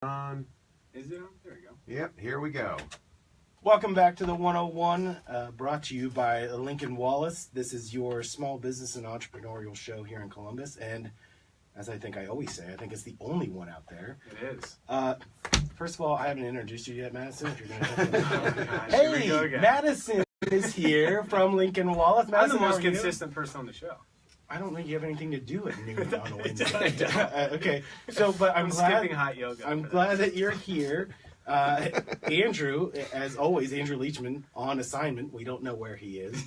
on. Is it on? There we go. Yep, here we go. Welcome back to the 101, brought to you by Lincoln Wallace. This is your small business and entrepreneurial show here in Columbus, and as I think I always say, I think it's the only one out there. It is. First of all, I haven't introduced you yet, Madison. If you're Gosh, hey, here we go again. Madison is here from Lincoln Wallace. Madison, I'm the most how are you? consistent person on the show. I don't think you have anything to do at noon on a It Wednesday. does. Okay, so but I'm glad. Skipping hot yoga. I'm glad that you're here. Andrew, as always, Andrew Leachman on assignment. We don't know where he is.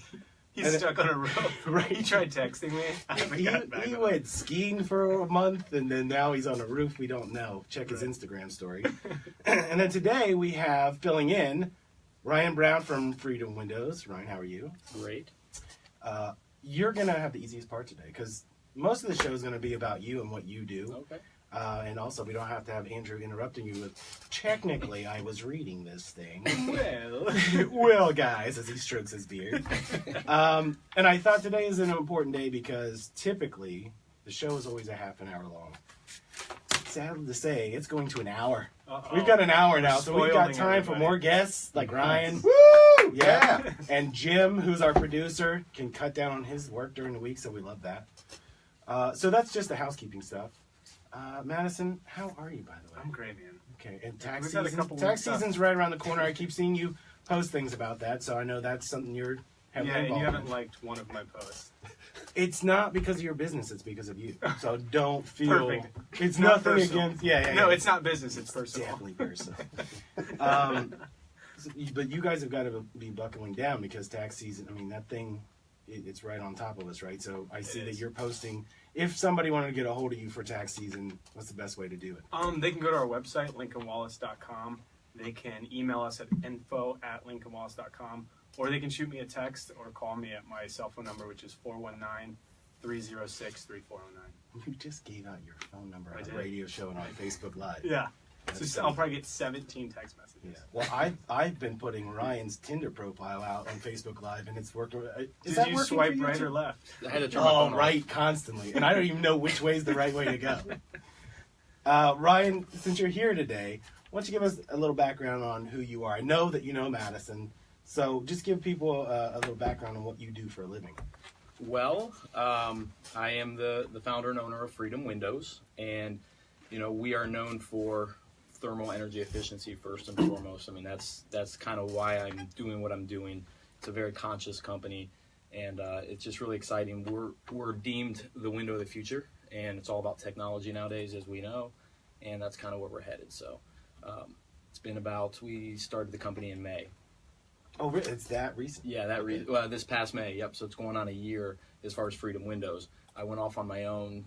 He's stuck on a rope. Right. He tried texting me. I haven't gotten back He on went skiing for a month, and then now he's on a roof. We don't know. Check his Right. Instagram story. And then today we have filling in Ryan Brown from Freedom Windows. Ryan, how are you? Great. You're going to have the easiest part today because most of the show is going to be about you and what you do. Okay. And also, we don't have to have Andrew interrupting you with, technically, I was reading this thing. Well. Well, guys, as he strokes his beard. And I thought today is an important day because typically the show is always a half an hour long. Sad to say, it's going to an hour. Uh-oh. We've got an hour now, so we've got Spoiling time for everybody. more guests like Ryan. Woo! Yeah. And Jim, who's our producer, can cut down on his work during the week, so we love that. So that's just the housekeeping stuff. Madison, how are you, by the way? I'm great, man. Okay, and We've had a couple tax weeks up. season's right around the corner. I keep seeing you post things about that, so I know that's something you're heavily Yeah, and involved you haven't in. liked one of my posts. It's not because of your business; it's because of you. So don't feel Perfect. it's Not nothing personal. against. Yeah. No, it's not business. It's personal. definitely personal. But you guys have got to be buckling down because tax season. I mean, that thing, it's right on top of us, right? So I see that is. you're posting. If somebody wanted to get a hold of you for tax season, what's the best way to do it? They can go to our website, lincolnwallace.com. They can email us at info@lincolnwallace.com, or they can shoot me a text or call me at my cell phone number, which is 419-306-3409. You just gave out your phone number I on the did. radio show and on Facebook Live. Yeah. That's So I'll probably get 17 text messages. Yeah. Well, I've been putting Ryan's Tinder profile out on Facebook Live, and it's working. Is Did that you working swipe for you right too? or left? I had to turn my Oh, phone off. right, constantly, and I don't even know which way is the right way to go. Ryan, since you're here today, why don't you give us a little background on who you are? I know that you know Madison, so just give people a little background on what you do for a living. Well, I am the founder and owner of Freedom Windows, and we are known for thermal energy efficiency first and foremost. I mean, that's kind of why I'm doing what I'm doing. It's a very conscious company, and it's just really exciting. We're deemed the window of the future, and it's all about technology nowadays, as we know, and that's kind of where we're headed. So it's been we started the company in May. Oh, really? It's that recent? Yeah, this past May. Yep. So it's going on a year as far as Freedom Windows. I went off on my own.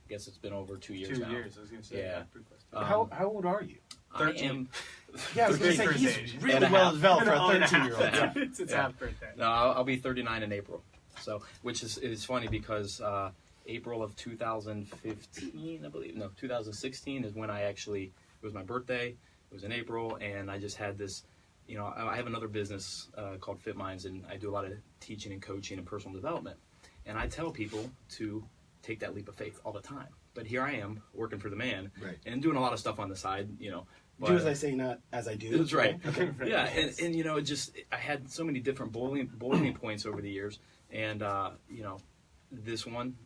I guess it's been over 2 years 2 now. years, I was going to say. Yeah. Pretty close to How old are you? 13. I am. Yeah, I was going to say, For his he's age. really And a well half. developed for a And 13-year-old. Yeah. It's Yeah. half birthday. No, I'll be 39 in April. So, which is funny because April of 2015, I believe. No, 2016 is when it was my birthday. It was in April, and I just had this. I have another business called Fit Minds, and I do a lot of teaching and coaching and personal development. And I tell people to take that leap of faith all the time. But here I am working for the man, Right. and doing a lot of stuff on the side. But, Do as I say, not as I do. That's right. Okay. Yeah, and I had so many different boiling points over the years, and this one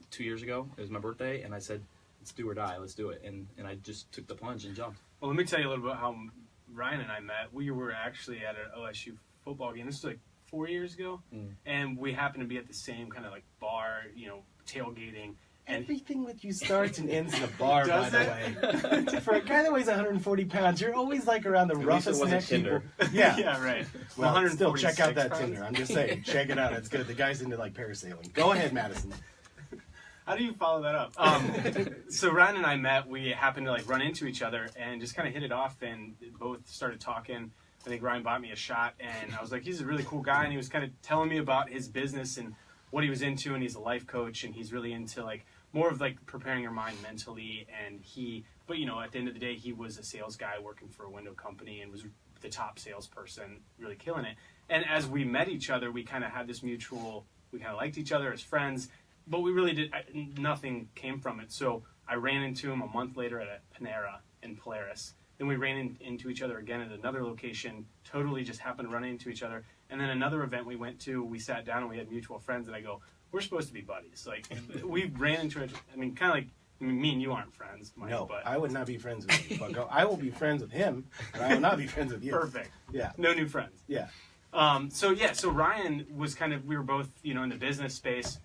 2 years ago, it was my birthday, and I said, let's do or die, let's do it, and I just took the plunge and jumped. Well, let me tell you a little bit how Ryan and I met. We were actually at an OSU football game. This was like 4 years ago, and we happened to be at the same kind of like bar, tailgating. And Everything with you starts and ends in a bar, by Does the it? way. For a guy that weighs 140 pounds, you're always like around the least it roughest wasn't neck people. Tinder. Yeah. yeah, right. Well, still, 146 check out that pounds. Tinder. I'm just saying, check it out. It's good. The guy's into like parasailing. Go ahead, Madison. How do you follow that up? So Ryan and I met. We happened to like run into each other and just kind of hit it off, and both started talking. I think Ryan bought me a shot, and I was like, he's a really cool guy, and he was kind of telling me about his business and what he was into, and he's a life coach, and he's really into like more of like preparing your mind mentally, but at the end of the day, he was a sales guy working for a window company and was the top salesperson, really killing it. And as we met each other, we kind of had this mutual, we kind of liked each other as friends, but we really nothing came from it. So I ran into him a month later at a Panera, in Polaris. Then we ran into each other again at another location, totally just happened to run into each other. And then another event we went to, we sat down and we had mutual friends, and I go, we're supposed to be buddies. Like, we ran into it, I mean, kind of like, me and you aren't friends, Mike. No, but I would not be friends with you, Bucko. I will be friends with him, but I will not be friends with you. Perfect. Yeah. No new friends. Yeah. So Ryan was kind of, we were both, in the business space,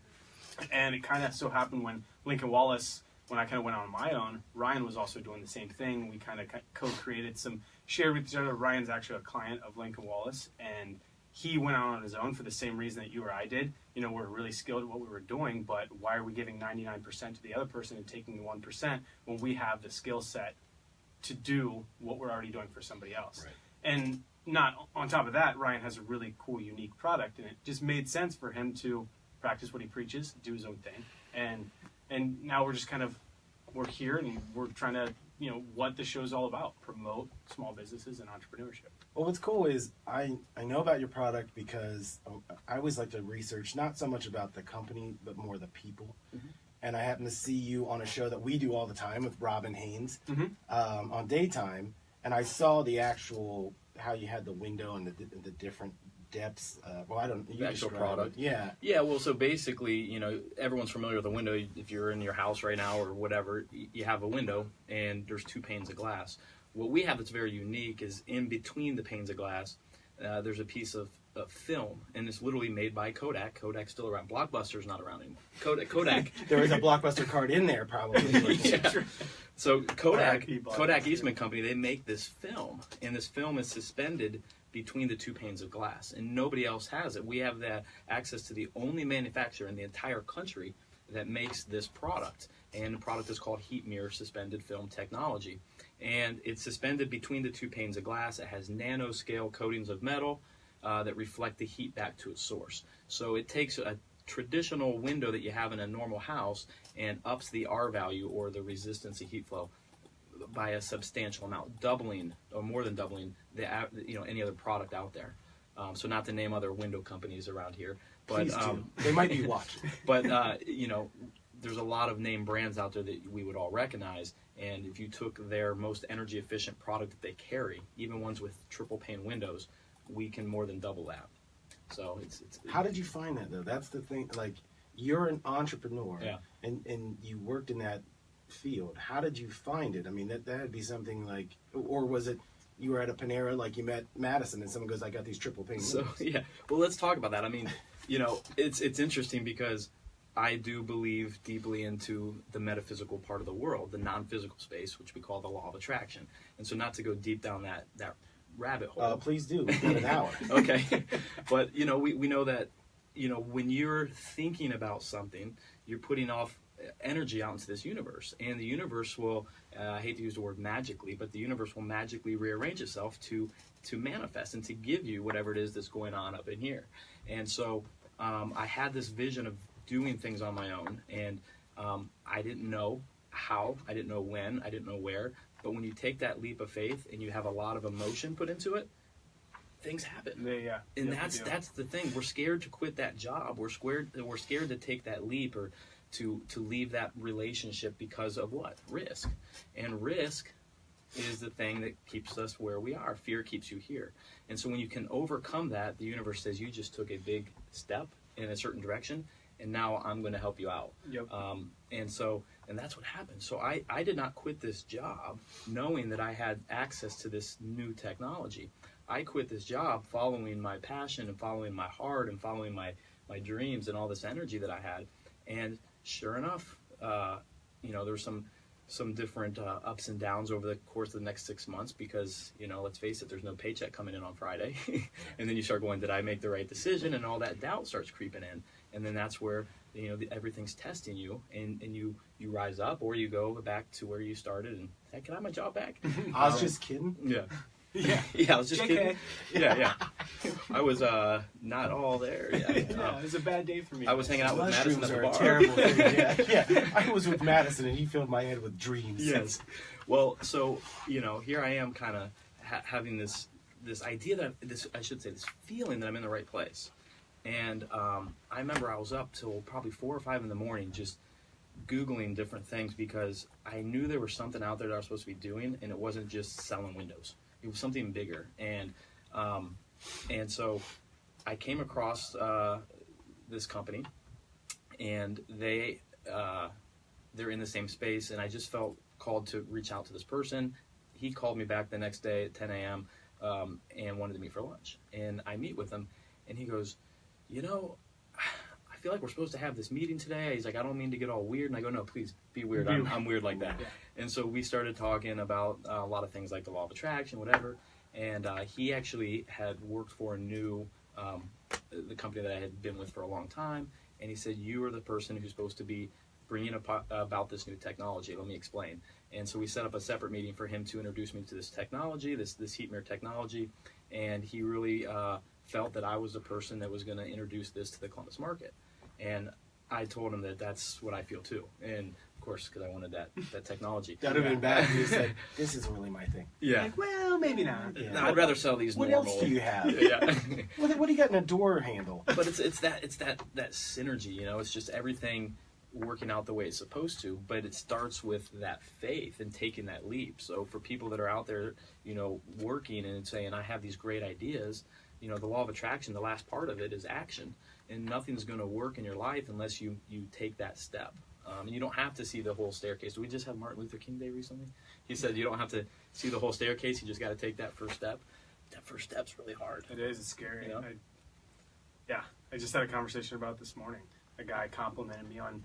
and it kind of so happened when Lincoln Wallace, when I kind of went on my own, Ryan was also doing the same thing. We kind of co-created shared with each other. Ryan's actually a client of Lincoln Wallace, and he went out on his own for the same reason that you or I did. We're really skilled at what we were doing, but why are we giving 99% to the other person and taking the 1% when we have the skill set to do what we're already doing for somebody else? Right. And not on top of that, Ryan has a really cool, unique product, and it just made sense for him to practice what he preaches, do his own thing, and now we're just we're here and we're trying to, what the show's all about, promote small businesses and entrepreneurship. Well, what's cool is I know about your product because I always like to research not so much about the company, but more the people. Mm-hmm. And I happen to see you on a show that we do all the time with Robin Haynes on daytime, and I saw the actual, how you had the window and the different depths. The actual product. Yeah. Yeah, well, so basically, everyone's familiar with a window. If you're in your house right now or whatever, you have a window and there's 2 panes of glass. What we have that's very unique is in between the panes of glass, there's a piece of film, and it's literally made by Kodak. Kodak's still around. Blockbuster's not around anymore. Kodak. There was a Blockbuster card in there, probably. Yeah. So Kodak Eastman Company, they make this film, and this film is suspended between the 2 panes of glass, and nobody else has it. We have that access to the only manufacturer in the entire country that makes this product, and the product is called heat mirror suspended film technology, and it's suspended between the 2 panes of glass. It has nanoscale coatings of metal that reflect the heat back to its source. So it takes a traditional window that you have in a normal house and ups the R value, or the resistance to heat flow, by a substantial amount, doubling or more than doubling any other product out there. So not to name other window companies around here, but Please do. They might be watching. But there's a lot of name brands out there that we would all recognize, and if you took their most energy efficient product that they carry, even ones with triple pane windows, we can more than double that. So it's How did you find that though? That's the thing. Like, you're an entrepreneur, yeah, and you worked in that field. How did you find it? I mean, that'd be something like, or was it you were at a Panera, like you met Madison, and someone goes, "I got these triple pane windows." So yeah, well, let's talk about that. I mean, it's interesting because I do believe deeply into the metaphysical part of the world, the non-physical space, which we call the law of attraction. And so, not to go deep down that rabbit hole. Please do. We've got an hour. Okay, but we know that when you're thinking about something, you're putting off energy out into this universe, and the universe will, I hate to use the word magically, but the universe will magically rearrange itself to manifest and to give you whatever it is that's going on up in here. And so I had this vision of doing things on my own, and I didn't know how, I didn't know when, I didn't know where, but when you take that leap of faith and you have a lot of emotion put into it, things happen. Yeah. And that's the thing. We're scared to quit that job. We're scared to take that leap, or to leave that relationship because of what? Risk. And risk is the thing that keeps us where we are. Fear keeps you here. And so when you can overcome that, the universe says you just took a big step in a certain direction, and now I'm going to help you out. Yep. And that's what happened. So I did not quit this job knowing that I had access to this new technology. I quit this job following my passion and following my heart and following my dreams and all this energy that I had. And sure enough, there were some different ups and downs over the course of the next 6 months because, let's face it, there's no paycheck coming in on Friday. And then you start going, did I make the right decision? And all that doubt starts creeping in. And then that's where, everything's testing you, and you rise up, or you go back to where you started and, hey, can I have my job back? I was just kidding. Yeah. Yeah, I was just kidding. Yeah. I was not all there. Yeah, it was a bad day for me. I was hanging out with Madison at the bar. Mushrooms are a terrible thing. Yeah. I was with Madison, and he filled my head with dreams. Yes. Well, so here I am, kind of having this idea this feeling that I'm in the right place. And I remember I was up till probably 4 or 5 in the morning, just Googling different things because I knew there was something out there that I was supposed to be doing, and it wasn't just selling windows. It was something bigger. And so I came across this company, and they're in the same space, and I just felt called to reach out to this person. He called me back the next day at 10 a.m. And wanted to meet for lunch. And I meet with him, and he goes, you know, I feel like we're supposed to have this meeting today. He's like, I don't mean to get all weird. And I go, no, please be weird. I'm weird like that. Yeah. And so we started talking about a lot of things like the law of attraction, whatever. And he actually had worked for the company that I had been with for a long time. And he said, you are the person who's supposed to be bringing about this new technology. Let me explain. And so we set up a separate meeting for him to introduce me to this technology, this heat mirror technology. And he really felt that I was the person that was going to introduce this to the Columbus market. And I told him that that's what I feel too. And of course, because I wanted that technology. That would have been bad if you said, this isn't really my thing. Yeah. Like, well, maybe not. Yeah. No, I'd rather sell these what normal. What else do you have? Yeah. What do you got in a door handle? But it's that synergy, you know, it's just everything working out the way it's supposed to, but it starts with that faith and taking that leap. So for people that are out there, you know, working and saying, I have these great ideas, you know, the law of attraction, the last part of it is action. And nothing's going to work in your life unless you take that step. And you don't have to see the whole staircase. Did we just have Martin Luther King Day recently? He said you don't have to see the whole staircase. You just got to take that first step. That first step's really hard. It is. It's scary. You know? I just had a conversation about it this morning. A guy complimented me on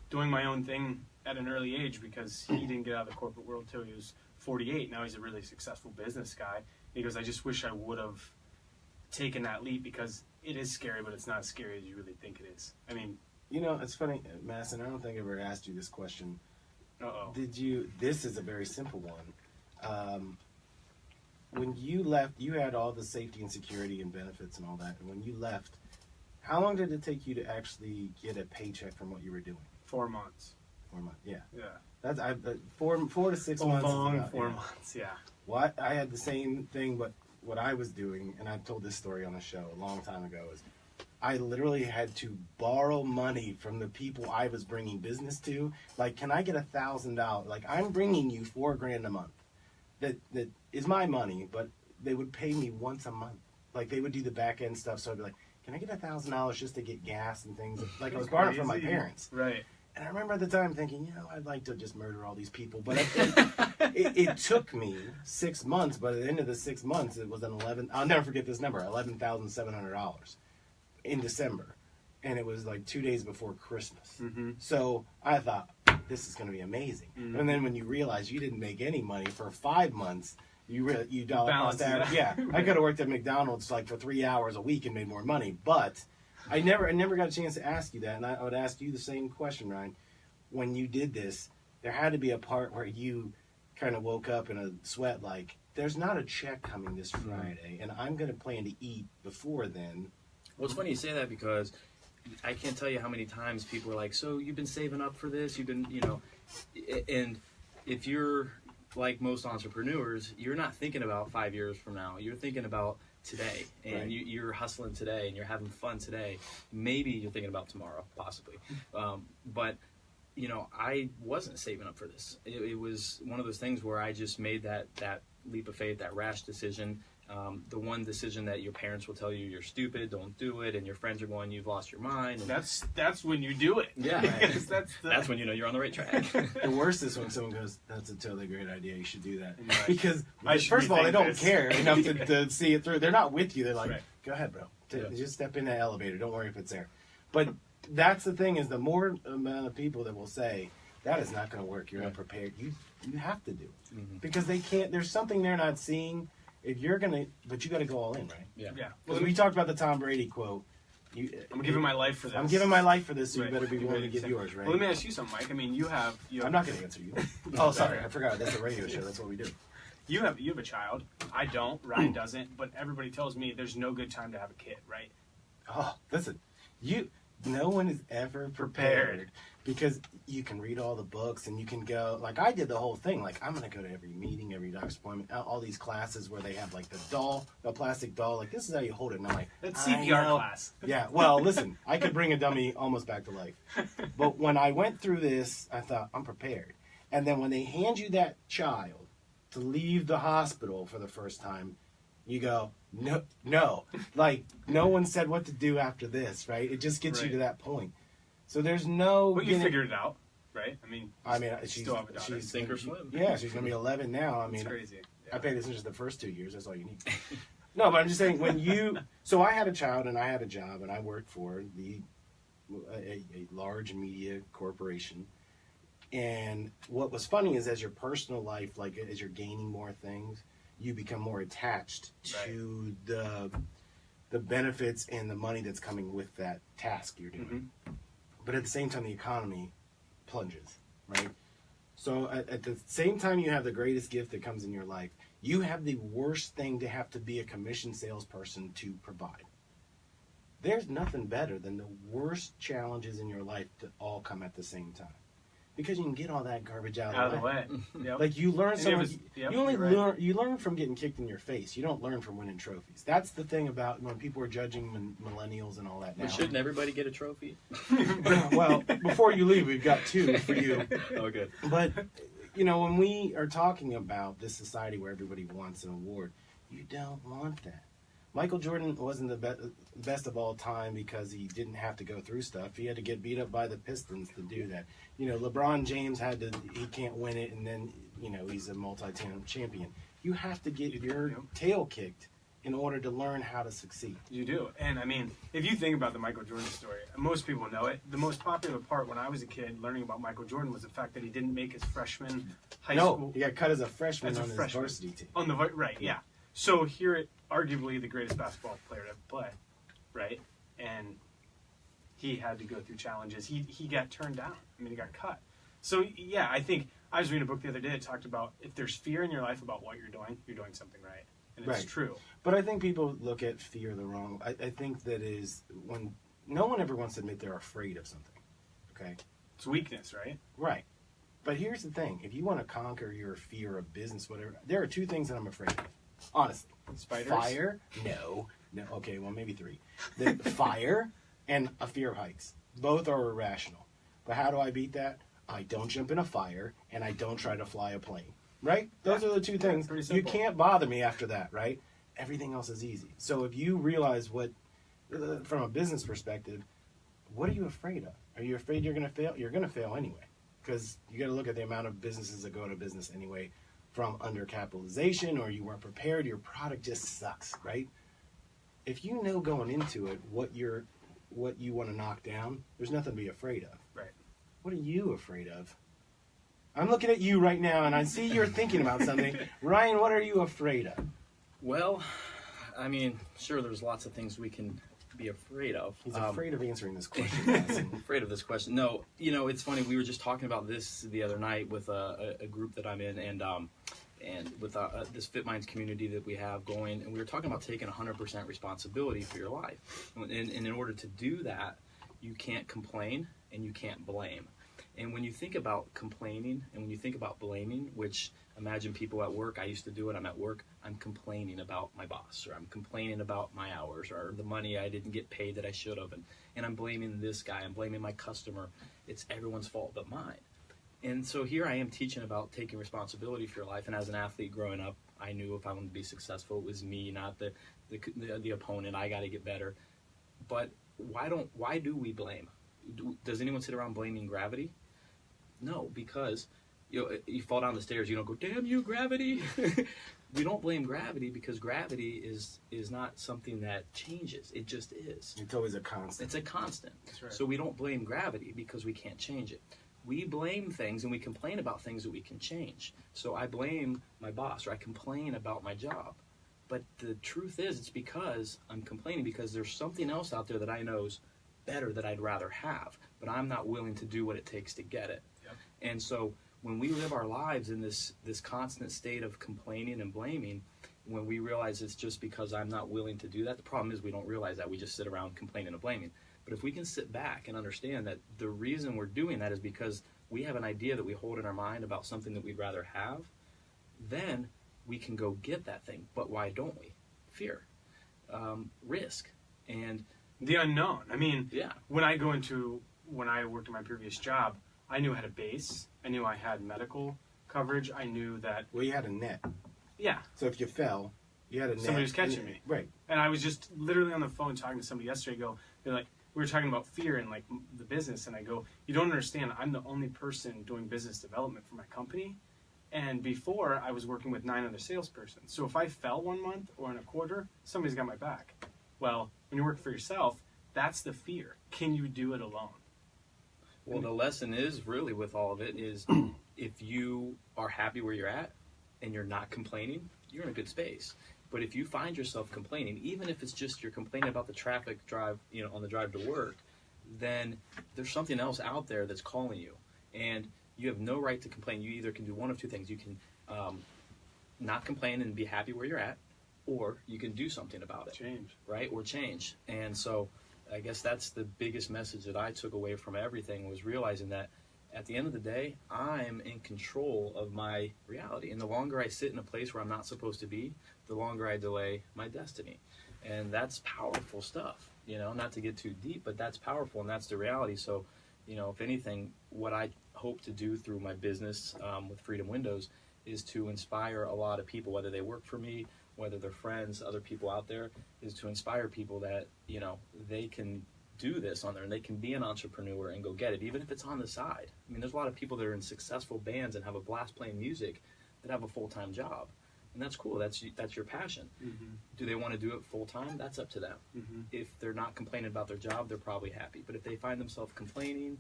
doing my own thing at an early age because he didn't get out of the corporate world till he was 48. Now he's a really successful business guy. He goes, I just wish I would have taken that leap because it is scary, but it's not as scary as you really think it is. I mean, you know, it's funny, Madison, I don't think I ever asked you this question. Uh-oh. This is a very simple one. When you left, you had all the safety and security and benefits and all that. And when you left, how long did it take you to actually get a paycheck from what you were doing? 4 months. 4 months, yeah. Yeah. That's 4 to 6 months. Long 4 months, yeah. Well, I had the same thing, but what I was doing, and I've told this story on the show a long time ago, is I literally had to borrow money from the people I was bringing business to. Like, can I get $1,000? Like, I'm bringing you $4,000 a month. That is my money, but they would pay me once a month. Like, they would do the back end stuff. So I'd be like, can I get $1,000 just to get gas and things? Like, I was borrowing from my parents. Right. And I remember at the time thinking, you know, I'd like to just murder all these people. But it took me 6 months. But at the end of the 6 months, it was I'll never forget this number, $11,700 in December. And it was like 2 days before Christmas. Mm-hmm. So I thought, this is going to be amazing. Mm-hmm. And then when you realize you didn't make any money for 5 months, you dollar cost average. Yeah, I could have worked at McDonald's like for 3 hours a week and made more money. But I never got a chance to ask you that, and I would ask you the same question, Ryan. When you did this, there had to be a part where you kind of woke up in a sweat, like there's not a check coming this Friday, and I'm going to plan to eat before then. Well, it's funny you say that because I can't tell you how many times people are like, so you've been saving up for this, you've been, you know, and if you're like most entrepreneurs, you're not thinking about 5 years from now. You're thinking about today, and right. you're hustling today, and you're having fun today. Maybe you're thinking about tomorrow, possibly. But, you know, I wasn't saving up for this. It was one of those things where I just made that leap of faith, that rash decision. The one decision that your parents will tell you you're stupid, don't do it, and your friends are going, you've lost your mind. And that's when you do it. Yeah, that's when you know you're on the right track. The worst is when someone goes, "That's a totally great idea. You should do that." Right. Because first of all, they don't care enough to see it through. They're not with you. They're like, right. "Go ahead, bro. Just step in the elevator. Don't worry if it's there." But that's the thing is the more amount of people that will say that is not going to work. You're unprepared. You have to do it because they can't. There's something they're not seeing. If you're gonna, but you got to go all in, right? Yeah. Well, we talked about the Tom Brady quote. I'm giving my life for this. I'm giving my life for this, so you better be willing to give yours, right? Well, let me ask you something, Mike. I mean, you have I'm not going to answer you. Oh, sorry, I forgot. That's a radio show. That's what we do. You have a child. I don't. Ryan doesn't. But everybody tells me there's no good time to have a kid, right? Oh, listen, no one is ever prepared because you can read all the books and you can go, like I did the whole thing. Like, I'm going to go to every meeting, every doctor's appointment, all these classes where they have like the doll, the plastic doll. Like, this is how you hold it. And I'm like, That's CPR class. Yeah, well, listen, I could bring a dummy almost back to life. But when I went through this, I thought, I'm prepared. And then when they hand you that child to leave the hospital for the first time, you go, no. Like, no one said what to do after this, right? It just gets you to that point. So there's no... But you figured it out, right? I mean, she's still have a daughter. She's sink or swim. Yeah, she's going to be 11 now. I mean, it's crazy. Yeah. I paid attention to the first 2 years. That's all you need. No, but I'm just saying, when you... So I had a child, and I had a job, and I worked for a large media corporation. And what was funny is, as your personal life, like as you're gaining more things, you become more attached to the benefits and the money that's coming with that task you're doing. Mm-hmm. But at the same time, the economy plunges, right? So at the same time you have the greatest gift that comes in your life, you have the worst thing to have to be a commission salesperson to provide. There's nothing better than the worst challenges in your life to all come at the same time. Because you can get all that garbage out of the way. Yep. Like, you learn you learn from getting kicked in your face. You don't learn from winning trophies. That's the thing about when people are judging millennials and all that now. But shouldn't everybody get a trophy? Well, before you leave, we've got 2 for you. Okay. But, when we are talking about this society where everybody wants an award, you don't want that. Michael Jordan wasn't the best of all time because he didn't have to go through stuff. He had to get beat up by the Pistons to do that. LeBron James he can't win it, and then, he's a multi-time champion. You have to get your tail kicked in order to learn how to succeed. You do. And, if you think about the Michael Jordan story, most people know it. The most popular part when I was a kid learning about Michael Jordan was the fact that he didn't make his freshman high school. No, he got cut as a freshman on his varsity team. Yeah. So here, arguably the greatest basketball player to ever play, right? And he had to go through challenges. He got turned down. He got cut. So, yeah, I think I was reading a book the other day that talked about if there's fear in your life about what you're doing something right. And it's true. But I think people look at fear the wrong way. I think that is when no one ever wants to admit they're afraid of something, okay? It's weakness, right? Right. But here's the thing. If you want to conquer your fear of business, whatever, there are 2 things that I'm afraid of. Honestly. Spiders? Fire? No. Okay, well, maybe 3. The fire and a fear of heights. Both are irrational. But how do I beat that? I don't jump in a fire, and I don't try to fly a plane. Right? Those are the 2 things. Pretty simple. You can't bother me after that, right? Everything else is easy. So if you realize from a business perspective, what are you afraid of? Are you afraid you're going to fail? You're going to fail anyway. Because you got to look at the amount of businesses that go out of business anyway, from undercapitalization, or you weren't prepared, your product just sucks, right? If you know going into it what you want to knock down, there's nothing to be afraid of. Right. What are you afraid of? I'm looking at you right now, and I see you're thinking about something. Ryan, what are you afraid of? Well, sure, there's lots of things we can be afraid of. He's afraid of answering this question. I'm afraid of this question. No, it's funny. We were just talking about this the other night with a group that I'm in, and with this Fit Minds community that we have going, and we were talking about taking 100% responsibility for your life. And in order to do that, you can't complain and you can't blame. And when you think about complaining and when you think about blaming, which imagine people at work, I used to do it, I'm at work, I'm complaining about my boss, or I'm complaining about my hours, or the money I didn't get paid that I should have, and I'm blaming this guy, I'm blaming my customer. It's everyone's fault but mine. And so here I am teaching about taking responsibility for your life, and as an athlete growing up, I knew if I wanted to be successful, it was me, not the opponent. I got to get better. But why do we blame? Does anyone sit around blaming gravity? No, because you fall down the stairs, you don't go, damn you, gravity. We don't blame gravity because gravity is not something that changes. It just is. It's always a constant. It's a constant. That's right. So we don't blame gravity because we can't change it. We blame things and we complain about things that we can change. So I blame my boss, or I complain about my job. But the truth is, it's because I'm complaining because there's something else out there that I know is better that I'd rather have, but I'm not willing to do what it takes to get it. Yep. And so when we live our lives in this constant state of complaining and blaming, when we realize it's just because I'm not willing to do that, the problem is we don't realize that. We just sit around complaining and blaming. But if we can sit back and understand that the reason we're doing that is because we have an idea that we hold in our mind about something that we'd rather have, then we can go get that thing. But why don't we? Fear, risk, and the unknown. I mean, yeah. when I worked in my previous job, I knew I had a base. I knew I had medical coverage. I knew that. Well, you had a net. Yeah. So if you fell, you had a net. Somebody was catching me. Right. And I was just literally on the phone talking to somebody yesterday. They're like, we were talking about fear and like the business, and I go, you don't understand. I'm the only person doing business development for my company. And before, I was working with 9 other salespersons. So if I fell 1 month or in a quarter, somebody's got my back. Well, when you work for yourself, that's the fear. Can you do it alone? Well, the lesson is really with all of it is if you are happy where you're at and you're not complaining, you're in a good space. But if you find yourself complaining, even if it's just you're complaining about the traffic drive, on the drive to work, then there's something else out there that's calling you. And you have no right to complain. You either can do one of two things. You can not complain and be happy where you're at, or you can do something about it. Change. Right? Or change. And so I guess that's the biggest message that I took away from everything, was realizing that at the end of the day, I'm in control of my reality. And the longer I sit in a place where I'm not supposed to be, the longer I delay my destiny. And that's powerful stuff, not to get too deep, but that's powerful, and that's the reality. So, if anything, what I hope to do through my business with Freedom Windows is to inspire a lot of people, whether they work for me, whether they're friends, other people out there, is to inspire people that, they can do this on there and they can be an entrepreneur and go get it, even if it's on the side. I mean, there's a lot of people that are in successful bands and have a blast playing music that have a full-time job. And that's cool. That's your passion. Mm-hmm. Do they want to do it full-time? That's up to them. Mm-hmm. If they're not complaining about their job, they're probably happy. But if they find themselves complaining,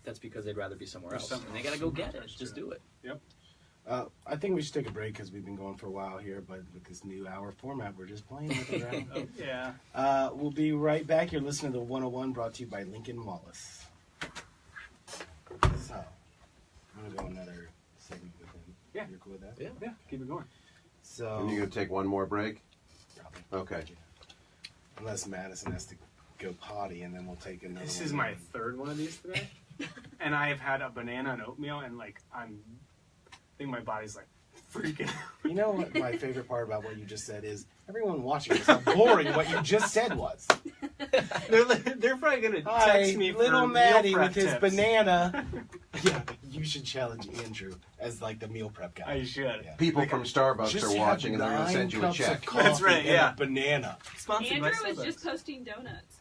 that's because they'd rather be somewhere else. And they got to go get it. Just do it. Yep. I think we should take a break because we've been going for a while here, but with this new hour format, we're just playing with it around. Oh, yeah. We'll be right back. You're listening to 101, brought to you by Lincoln Wallace. So, I'm going to go another segment with him. Yeah. You're cool with that? Yeah. Keep it going. So, And you're going to take one more break? Probably. Okay. Unless Madison has to go potty, and then we'll take another This one. is my third one of these today. And I've had a banana and oatmeal, and I think my body's like freaking out. You know what my favorite part about what you just said is? Everyone watching this, how boring what you just said was. They're probably going to text me little for Maddie meal prep with his tips. banana. Yeah, you should challenge Andrew as like the meal prep guy. I should. Yeah. People from Starbucks Just are watching and they're going to send you a check. That's right, yeah. Banana. Sponsored Andrew by was Starbucks. just posting donuts.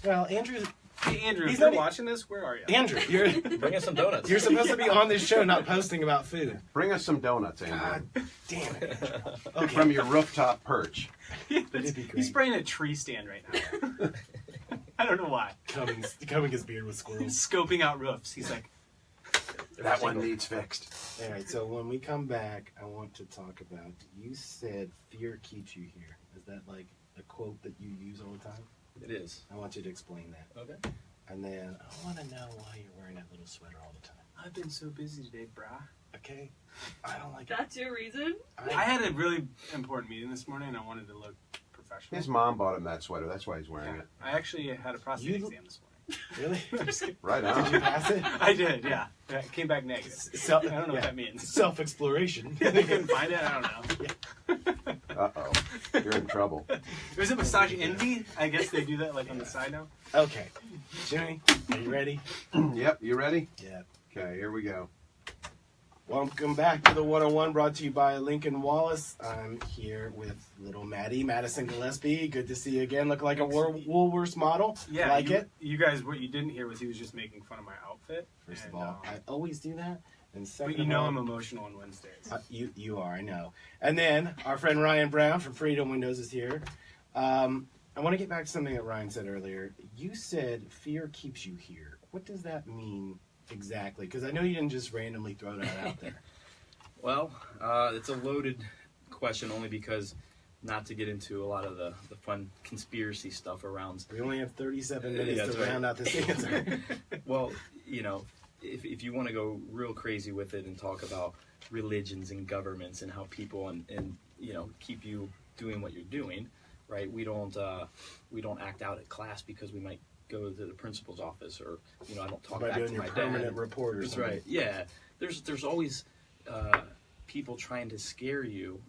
Well, Andrew, Hey, Andrew, He's if you're not- watching this, where are you? Andrew, you're Bring us some donuts. you're supposed to be on this show, not posting about food. Bring us some donuts, God Andrew. damn it. Okay. From your rooftop perch. That'd be great. He's spraying a tree stand right now. I don't know why. Combing his beard with He's squirrels. scoping out roofs. He's like, That one needs fixed. All right, so when we come back, I want to talk about. You said fear keeps you here. Is that like a quote that you use all the time? It is. I want you to explain that. Okay. And then I want to know why you're wearing that little sweater all the time. I've been so busy today, brah. Okay? I don't like it. That's your reason? I had a really important meeting this morning, and I wanted to look professional. His mom bought him that sweater. That's why he's wearing Yeah. it. I actually had a prostate You- exam this morning. Really? I'm just kidding. Right Did you on. pass it? I did, yeah. It came back negative. Self- I don't know yeah. what that means. Self-exploration. They couldn't find it. I don't know. Uh-oh. You're in trouble. Was it massage envy? I guess they do that like on the side now. Okay. Jimmy, are you ready? Yep, you ready? Yeah. Okay, here we go. Welcome back to the 101, brought to you by Lincoln Wallace. I'm here with little Maddie, Madison Gillespie. Good to see you again. Look like a Woolworths model. Yeah, Like you, it? You guys, what you didn't hear was he was just making fun of my outfit. First of and, all, I always do that. And second but you of know all, I'm emotional on Wednesdays. You are, I know. And then our friend Ryan Brown from Freedom Windows is here. I want to get back to something that Ryan said earlier. You said fear keeps you here. What does that mean exactly? Because I know you didn't just randomly throw that out there. Well, it's a loaded question only because, not to get into a lot of the fun conspiracy stuff around. We only have 37 Yeah, minutes that's to right. round out this answer. Well, if you want to go real crazy with it and talk about religions and governments and how people and keep you doing what you're doing, right? We don't act out at class because we might go to the principal's office, or I don't talk By back doing to your my permanent dad. report or That's something. right. Yeah, there's always people trying to scare you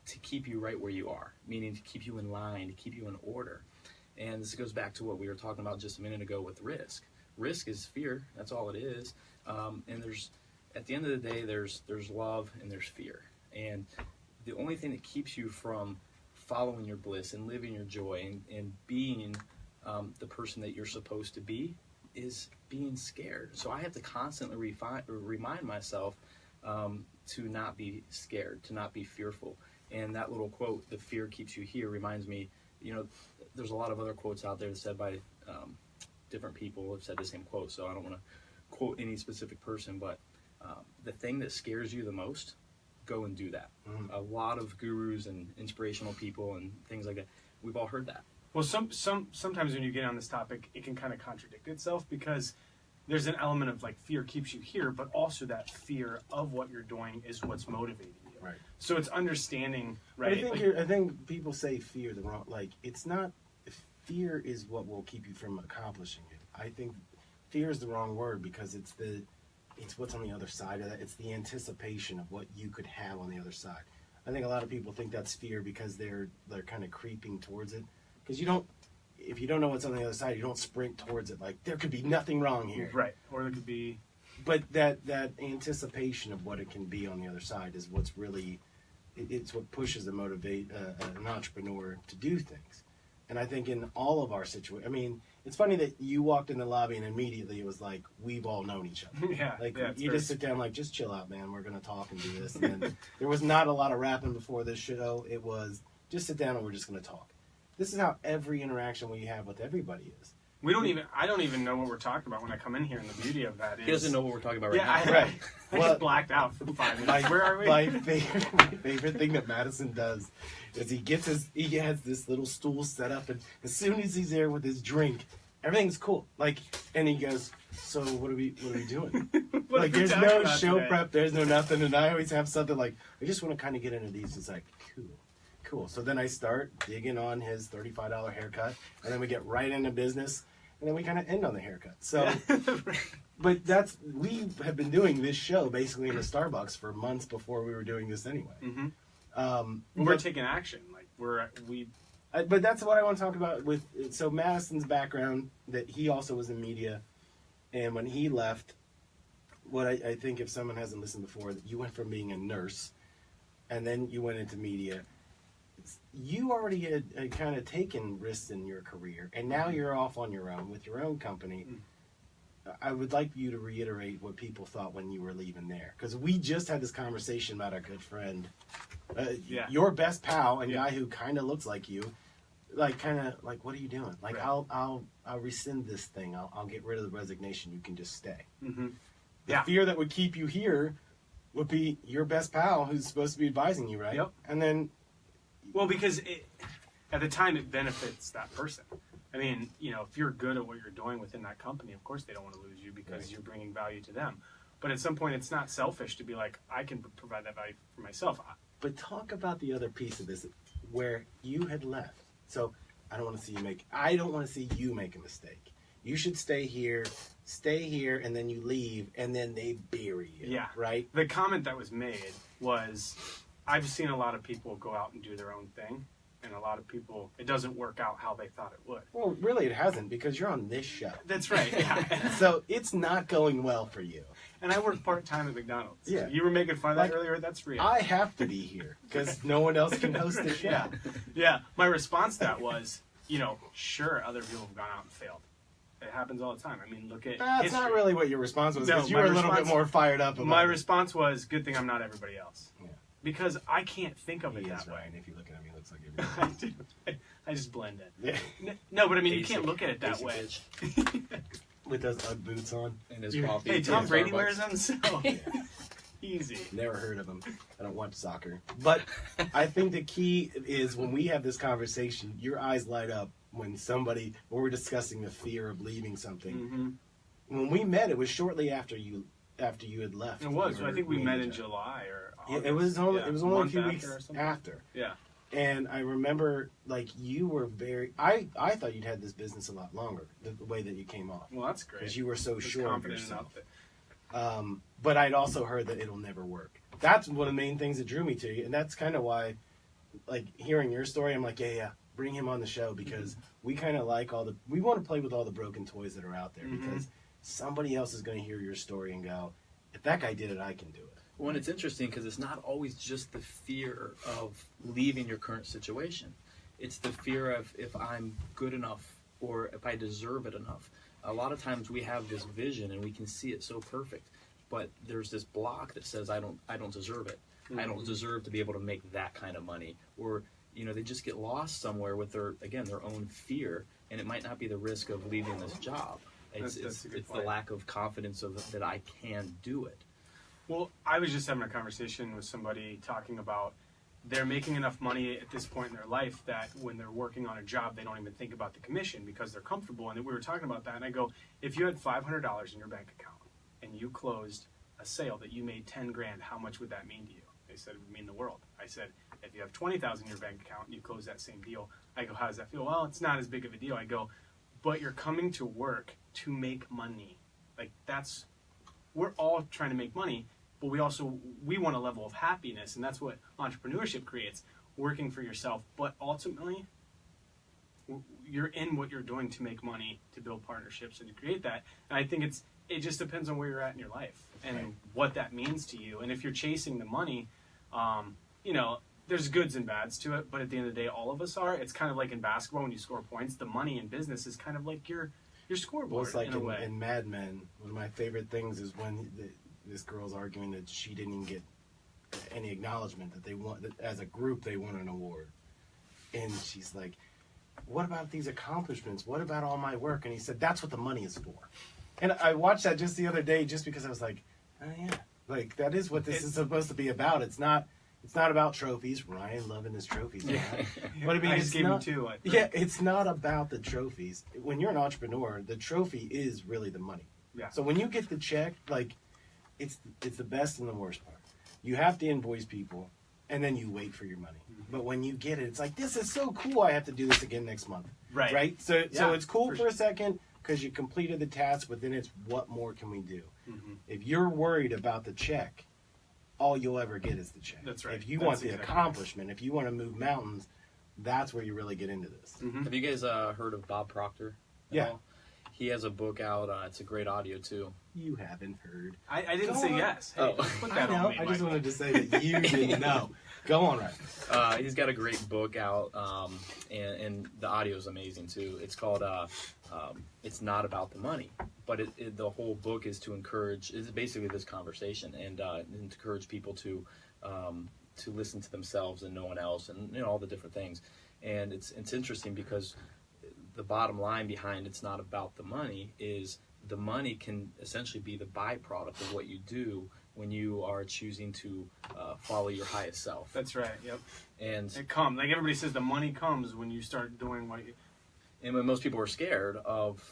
to keep you right where you are, meaning to keep you in line, to keep you in order. And this goes back to what we were talking about just a minute ago with risk. Risk is fear. That's all it is. And there's, at the end of the day, there's love and there's fear. And the only thing that keeps you from following your bliss and living your joy and being the person that you're supposed to be is being scared. So I have to constantly remind myself to not be scared, to not be fearful. And that little quote, "the fear keeps you here," reminds me, there's a lot of other quotes out there said by different people who have said the same quote, so I don't want to quote any specific person, but the thing that scares you the most, go and do that. A lot of gurus and inspirational people and things like that, we've all heard that. Well, sometimes when you get on this topic, it can kind of contradict itself, because there's an element of like fear keeps you here, but also that fear of what you're doing is what's motivating you. Right. So it's understanding, But right? I think people say fear the wrong. Like, it's not. Fear is what will keep you from accomplishing it. I think fear is the wrong word, because it's what's on the other side of that. It's the anticipation of what you could have on the other side. I think a lot of people think that's fear because they're kind of creeping towards it. Because if you don't know what's on the other side, you don't sprint towards it. Like, there could be nothing wrong here. Right. Or there could be. But that anticipation of what it can be on the other side is what's really, it's what pushes and motivate an entrepreneur to do things. And I think in all of our situations, I mean, it's funny that you walked in the lobby and immediately it was like, we've all known each other. Yeah. Like, yeah, you just sit down like, just chill out, man. We're going to talk and do this. And then there was not a lot of rapping before this show. It was just sit down and we're just going to talk. This is how every interaction we have with everybody is. I don't even know what we're talking about when I come in here, and the beauty of that is... He doesn't know what we're talking about right Yeah, now. Right. I Well, just blacked out for 5 minutes. Where are we? My favorite thing that Madison does is he has this little stool set up, and as soon as he's there with his drink, everything's cool. Like, and he goes, "So what are we doing?" What Like, are we there's talking no about show today? prep, there's no nothing, and I always have something like, I just want to kind of get into these. It's like, cool. So then I start digging on his $35 haircut, and then we get right into business, and then we kind of end on the haircut. So, but we have been doing this show basically in a Starbucks for months before we were doing this anyway. Mm-hmm. We're taking action. Like But that's what I want to talk about with. So Madison's background, that he also was in media, and when he left, what I think, if someone hasn't listened before, that you went from being a nurse, and then you went into media. You already had kind of taken risks in your career, and now you're off on your own with your own company. I would like you to reiterate what people thought when you were leaving there, because we just had this conversation about our good friend, your best pal, and guy who kind of looks like you, like what are you doing? Like, right. I'll rescind this thing. I'll get rid of the resignation. You can just stay. Mm-hmm. The fear that would keep you here would be your best pal who's supposed to be advising you, right? Yep. And then, well, because at the time it benefits that person. I mean, if you're good at what you're doing within that company, of course they don't want to lose you because you're bringing value to them. But at some point, it's not selfish to be like, I can provide that value for myself. But talk about the other piece of this, where you had left. So I don't want to see you make a mistake. You should stay here, and then you leave, and then they bury you. Yeah. Right? The comment that was made was, I've seen a lot of people go out and do their own thing, and a lot of people, it doesn't work out how they thought it would. Well, really it hasn't, because you're on this show. That's right, yeah. So it's not going well for you. And I work part-time at McDonald's. Yeah. You were making fun of that earlier? That's real. I have to be here, because no one else can host the show. Yeah. Yeah. My response to that was, sure, other people have gone out and failed. It happens all the time. I mean, look at That's history. not really what your response was, No, because you were a little bit more fired up about My it. response was, good thing I'm not everybody else. Yeah. Because I can't think of it He that is, way. Ryan. If you look at him, he looks like everybody else. I just blend in. Yeah. No, but I mean, Basic- you can't look at it that basic way. bitch. With those Ugg boots on. And his coffee. Hey, Tom at Brady Starbucks. wears them, so easy. Never heard of him. I don't watch soccer. But I think the key is when we have this conversation, your eyes light up when we're discussing the fear of leaving something. Mm-hmm. When we met, it was shortly after you had left. It was. your I think we met in job. July or Yeah, August. it was only a month few after weeks or something. after. Yeah. And I remember, like, you were I thought you'd had this business a lot longer, the way that you came off. Well, that's great. Because you were so Just sure of confident yourself. enough that- But I'd also heard that it'll never work. That's one of the main things that drew me to you. And that's kind of why, like, hearing your story, I'm like, yeah, bring him on the show, because we kind of like we want to play with all the broken toys that are out there, because somebody else is going to hear your story and go, if that guy did it, I can do it. Well, and it's interesting because it's not always just the fear of leaving your current situation. It's the fear of if I'm good enough or if I deserve it enough. A lot of times we have this vision and we can see it so perfect, but there's this block that says I don't deserve it. I don't deserve to be able to make that kind of money. Or, you know, they just get lost somewhere with their own fear, and it might not be the risk of leaving this job. It's the lack of confidence that I can do it. Well, I was just having a conversation with somebody talking about they're making enough money at this point in their life that when they're working on a job, they don't even think about the commission because they're comfortable. And we were talking about that, and I go, if you had $500 in your bank account and you closed a sale that you made 10 grand, how much would that mean to you? They said it would mean the world. I said, if you have 20,000 in your bank account and you close that same deal, I go, how does that feel? Well, it's not as big of a deal. I go, but you're coming to work to make money. Like, we're all trying to make money. But we want a level of happiness, and that's what entrepreneurship creates, working for yourself. But ultimately, you're in what you're doing to make money, to build partnerships, and to create that. And I think it just depends on where you're at in your life and what that means to you. And if you're chasing the money, you know, there's goods and bads to it. But at the end of the day, all of us are. It's kind of like in basketball when you score points. The money in business is kind of like your scoreboard. Well, it's like in a way. in Mad Men, one of my favorite things is when this girl's arguing that she didn't even get any acknowledgement that as a group they won an award, and she's like, what about these accomplishments, what about all my work? And he said, that's what the money is for. And I watched that just the other day just because I was like, oh yeah, like that is what this is supposed to be about. It's not about trophies. Ryan loving his trophies. Yeah. But I mean, I just gave him two. Yeah, it's not about the trophies. When you're an entrepreneur, the trophy is really the money. Yeah. So when you get the check, like, it's the best and the worst part. You have to invoice people, and then you wait for your money. But when you get it, it's like, this is so cool. I have to do this again next month. Right. So it's cool for sure. a second because you completed the task, but then it's what more can we do? Mm-hmm. If you're worried about the check, all you'll ever get is the check. That's right. If you That's want the exactly accomplishment, if you want to move mountains, that's where you really get into this. Mm-hmm. Have you guys heard of Bob Proctor? Yeah. All? He has a book out. It's a great audio too. You haven't heard. I didn't Go say on. yes. Hey, Oh. don't put I that know. on me. I just Mike. wanted to say that you didn't know. Go on, Ryan. He's got a great book out, and the audio is amazing too. It's called "It's Not About the Money," but the whole book is to encourage. It's basically this conversation and encourage people to listen to themselves and no one else, and all the different things. And it's interesting because the bottom line behind "It's Not About the Money" is the money can essentially be the byproduct of what you do when you are choosing to follow your highest self. That's right. Yep. And It comes. Like everybody says, the money comes when you start doing what you. And when most people are scared of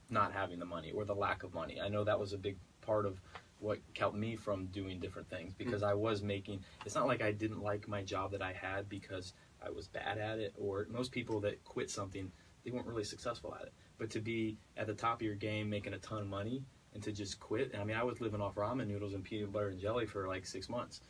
not having the money or the lack of money, I know that was a big part of what kept me from doing different things because I was making. It's not like I didn't like my job that I had because I was bad at it. Or most people that quit something, they weren't really successful at it. But to be at the top of your game, making a ton of money, and to just quit. I mean, I was living off ramen noodles and peanut butter and jelly for like 6 months,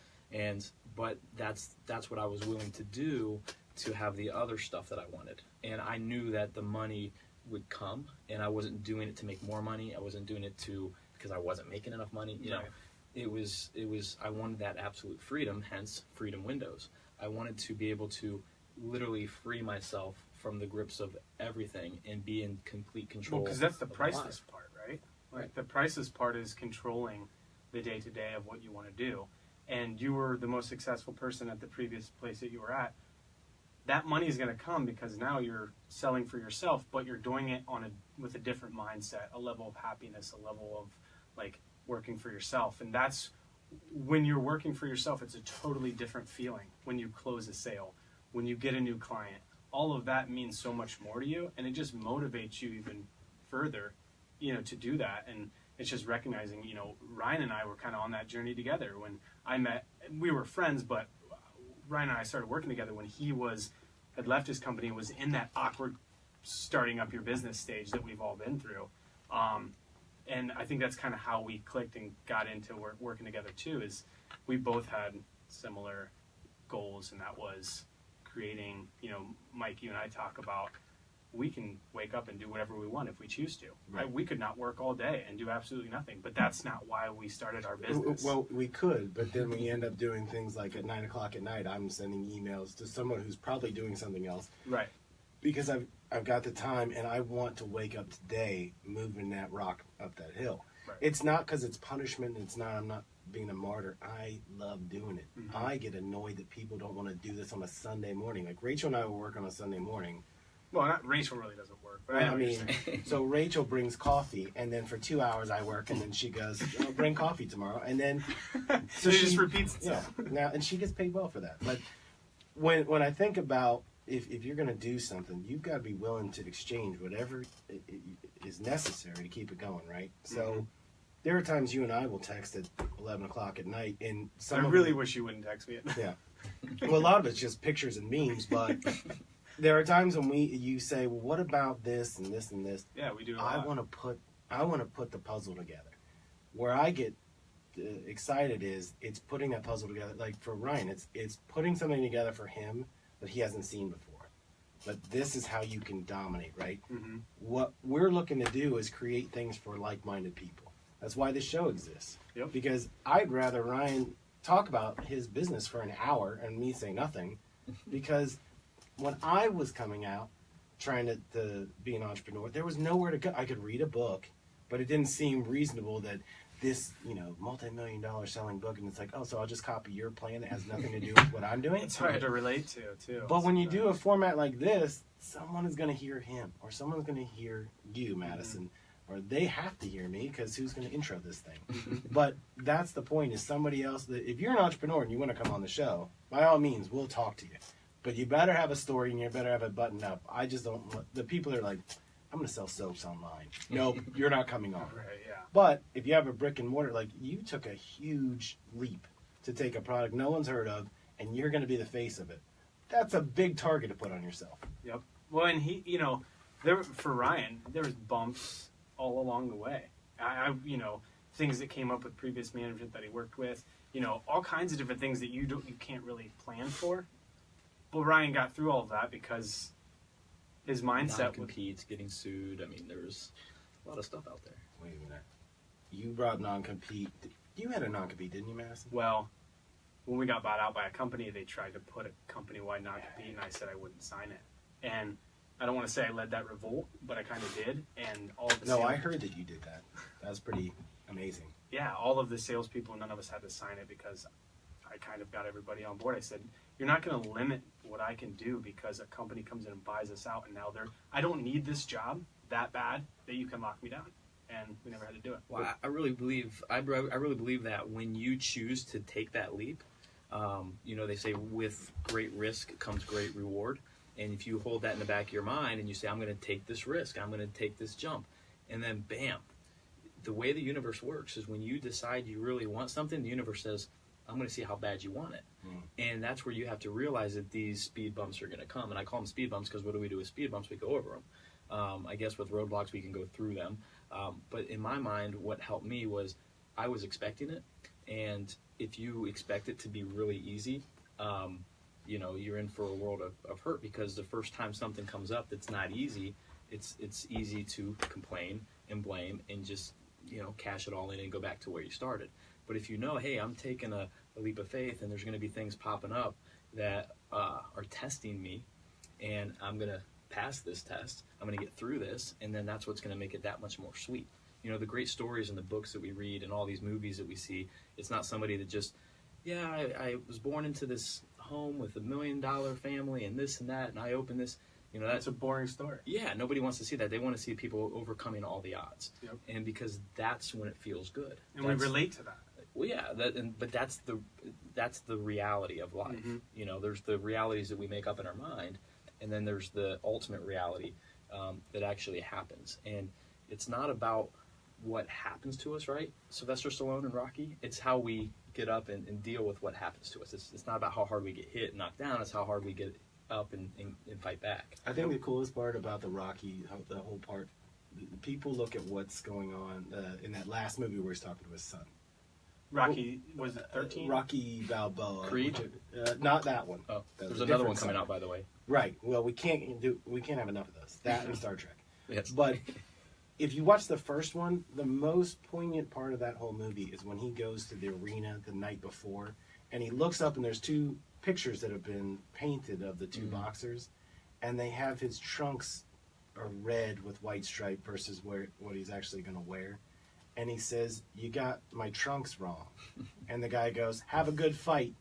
but that's what I was willing to do to have the other stuff that I wanted. And I knew that the money would come, and I wasn't doing it to make more money. I wasn't doing it because I wasn't making enough money. You know, it was. I wanted that absolute freedom. Hence, Freedom Windows. I wanted to be able to literally free myself from the grips of everything and be in complete control. Well, because that's the of priceless life. part, right? Like the priceless part is controlling the day-to-day of what you want to do. And you were the most successful person at the previous place that you were at. That money is going to come because now you're selling for yourself, but you're doing it with a different mindset, a level of happiness, a level of like working for yourself. And that's when you're working for yourself, it's a totally different feeling when you close a sale, when you get a new client. All of that means so much more to you, and it just motivates you even further, to do that. And it's just recognizing, Ryan and I were kind of on that journey together. When I met, we were friends, but Ryan and I started working together when he had left his company and was in that awkward starting up your business stage that we've all been through. And I think that's kind of how we clicked and got into working together too, is we both had similar goals, and that was creating, Mike, you and I talk about, we can wake up and do whatever we want if we choose to. Right? We could not work all day and do absolutely nothing, but that's not why we started our business. Well, we could, but then we end up doing things like at 9 o'clock at night, I'm sending emails to someone who's probably doing something else. Right. Because I've got the time and I want to wake up today moving that rock up that hill. Right. It's not because it's punishment. I'm not being a martyr. I love doing it. Mm-hmm. I get annoyed that people don't want to do this on a Sunday morning. Like Rachel and I will work on a Sunday morning. Well, not Rachel really doesn't work. But I mean, so Rachel brings coffee, and then for 2 hours I work, and then she goes, "I'll bring coffee tomorrow," and then so she just repeats itself. Yeah, now and she gets paid well for that. But when I think about if you're going to do something, you've got to be willing to exchange whatever is necessary to keep it going, right? So there are times you and I will text at 11 o'clock at night, and I really wish you wouldn't text me. Yeah. Well, a lot of it's just pictures and memes, but there are times when you say, "Well, what about this and this and this?" Yeah, we do. I want to put the puzzle together. Where I get excited is it's putting that puzzle together. Like for Ryan, it's putting something together for him that he hasn't seen before. But this is how you can dominate, right? Mm-hmm. What we're looking to do is create things for like-minded people. That's why this show exists. Yep. Because I'd rather Ryan talk about his business for an hour and me say nothing, because when I was coming out trying to be an entrepreneur, there was nowhere to go. I could read a book, but it didn't seem reasonable that this, multi-million-dollar selling book, and it's like, oh, so I'll just copy your plan that has nothing to do with what I'm doing? It's hard to relate to, too. But when you do a format like this, someone is going to hear him, or someone's going to hear you, Madison, or they have to hear me, because who's going to intro this thing? But that's the point, is somebody else. If you're an entrepreneur and you want to come on the show, by all means, we'll talk to you. But you better have a story, and you better have it buttoned up. I just don't want, the people that are like, I'm going to sell soaps online. Nope, you're not coming on. Right, yeah. But if you have a brick and mortar, like you took a huge leap to take a product no one's heard of, and you're going to be the face of it. That's a big target to put on yourself. Yep. Well, and he, for Ryan, there was bumps all along the way. I things that came up with previous management that he worked with, all kinds of different things that you can't really plan for. But Ryan got through all of that because his mindset non-competes, getting sued. I mean, there's a lot of stuff out there. Wait a minute. You brought non-compete. You had a non-compete, didn't you, Madison? Well, when we got bought out by a company, they tried to put a company-wide non-compete, and I said I wouldn't sign it. And I don't want to say I led that revolt, but I kind of did. And all of the I heard that you did that. That was pretty amazing. Yeah, all of the salespeople, none of us had to sign it because I kind of got everybody on board. I said, you're not going to limit what I can do because a company comes in and buys us out, and now I don't need this job that bad that you can lock me down. And we never had to do it. Well, I really believe that when you choose to take that leap, they say with great risk comes great reward. And if you hold that in the back of your mind and you say, I'm going to take this risk, I'm going to take this jump, and then bam, the way the universe works is when you decide you really want something, the universe says, I'm going to see how bad you want it. And that's where you have to realize that these speed bumps are going to come. And I call them speed bumps because what do we do with speed bumps? We go over them. I guess with roadblocks, we can go through them. But in my mind, what helped me was I was expecting it. And if you expect it to be really easy, you're in for a world of hurt, because the first time something comes up that's not easy, it's easy to complain and blame and just, cash it all in and go back to where you started. But if hey, I'm taking a leap of faith, and there's going to be things popping up that are testing me, and I'm going to pass this test, I'm going to get through this, and then that's what's going to make it that much more sweet. The great stories in the books that we read and all these movies that we see, it's not somebody that just, I was born into this home with $1 million family and this and that, and I opened this. That's a boring story. Yeah, nobody wants to see that. They want to see people overcoming all the odds. Yep. And because that's when it feels good. And we relate to that. Well, yeah, but that's the reality of life. Mm-hmm. There's the realities that we make up in our mind, and then there's the ultimate reality that actually happens. And it's not about what happens to us, right? Sylvester Stallone and Rocky, it's how we get up and deal with what happens to us. It's not about how hard we get hit and knocked down, it's how hard we get up and fight back. I think the coolest part about the Rocky, the whole part, people look at what's going on in that last movie where he's talking to his son. Rocky, was it 13? Rocky Balboa. Creed? Not that one. Oh, That there's was a another one different coming son. out, by the way. Right. Well, we can't have enough of those. That and Star Trek. Yes. But if you watch the first one, the most poignant part of that whole movie is when he goes to the arena the night before, and he looks up and there's two pictures that have been painted of the two boxers, and they have his trunks are red with white stripe versus what he's actually going to wear. And he says, "You got my trunks wrong." And the guy goes, "Have a good fight,"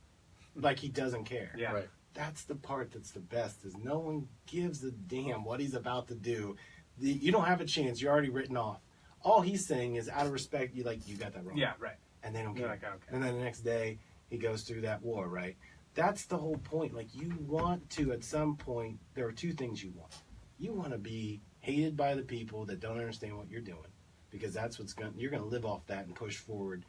like he doesn't care. Yeah. Right. That's the part that's the best, is no one gives a damn what he's about to do. You don't have a chance. You're already written off. All he's saying is, out of respect, you got that wrong. Yeah, right. And they don't They're care. like, I don't care. And then the next day, he goes through that war, right? That's the whole point. Like, you want to, at some point, there are two things you want. You want to be hated by the people that don't understand what you're doing, because that's you're going to live off that and push forward,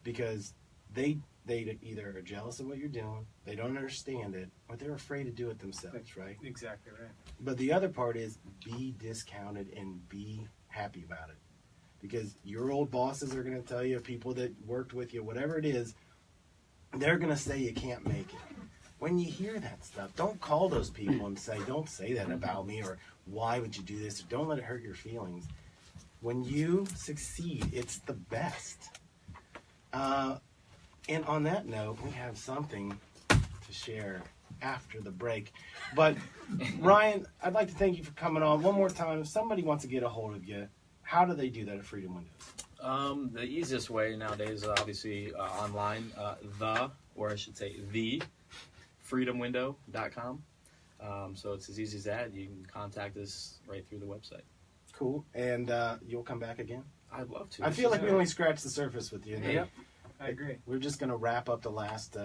because they either are jealous of what you're doing, they don't understand it, or they're afraid to do it themselves, right? Exactly right. But the other part is be discounted and be happy about it. Because your old bosses are going to tell you, people that worked with you, whatever it is, they're going to say you can't make it. When you hear that stuff, don't call those people and say, "Don't say that about me," or "Why would you do this?" or "Don't let it hurt your feelings." When you succeed, it's the best. And on that note, we have something to share after the break. But Ryan, I'd like to thank you for coming on one more time. If somebody wants to get a hold of you, how do they do that at Freedom Windows? The easiest way nowadays, obviously, online, the freedomwindow.com. So it's as easy as that. You can contact us right through the website. Cool. And you'll come back again? I'd love to. I feel like we only scratched the surface with you. Yep. I agree. We're just going to wrap up the last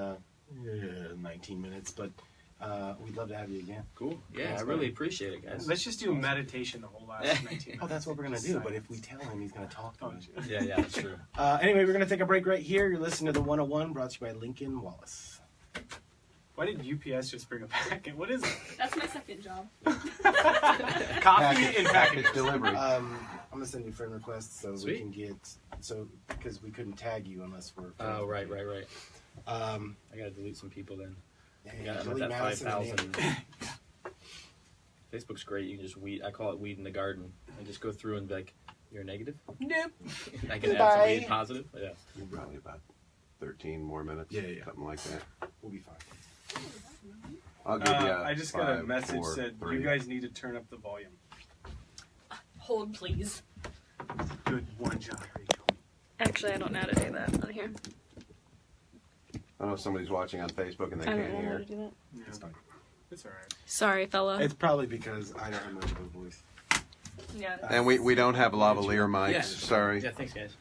19 minutes, but we'd love to have you again. Cool. Yeah, Thanks, I really buddy. appreciate it, guys. Let's just do a meditation the whole last 19. Oh, that's what we're going to do, but if we tell him, he's going to talk to us. Yeah, that's true. Anyway, we're going to take a break right here. You're listening to the 101, brought to you by Lincoln Wallace. Why did UPS just bring a packet? What is it? That's my second job. Coffee and Package package. delivery. I'm going to send you a friend request so we Sweet. can get, because we couldn't tag you unless we're friends. Oh, right. I I gotta delete some people then. yeah, I'm at that 5,000. Facebook's great. You can just weed. I call it weed in the garden. I just go through and be like, "You're negative." Nope. I can add Bye. somebody positive. Yeah. Probably about 13 more minutes. Yeah. Something like that. We'll be fine. I'll give you I just got a 5, message 4, said 3. you guys need to turn up the volume. Hold, please. Good one, John. Rachel. Actually, I don't know how to do that on here. I don't know if somebody's watching on Facebook and they I don't can't know how hear. to do that. Yeah, It's fine. it's all right. Sorry, fella. It's probably because I don't have much of a voice. Yeah. And we don't have lavalier mics. Yeah. Sorry. Yeah. Thanks, guys.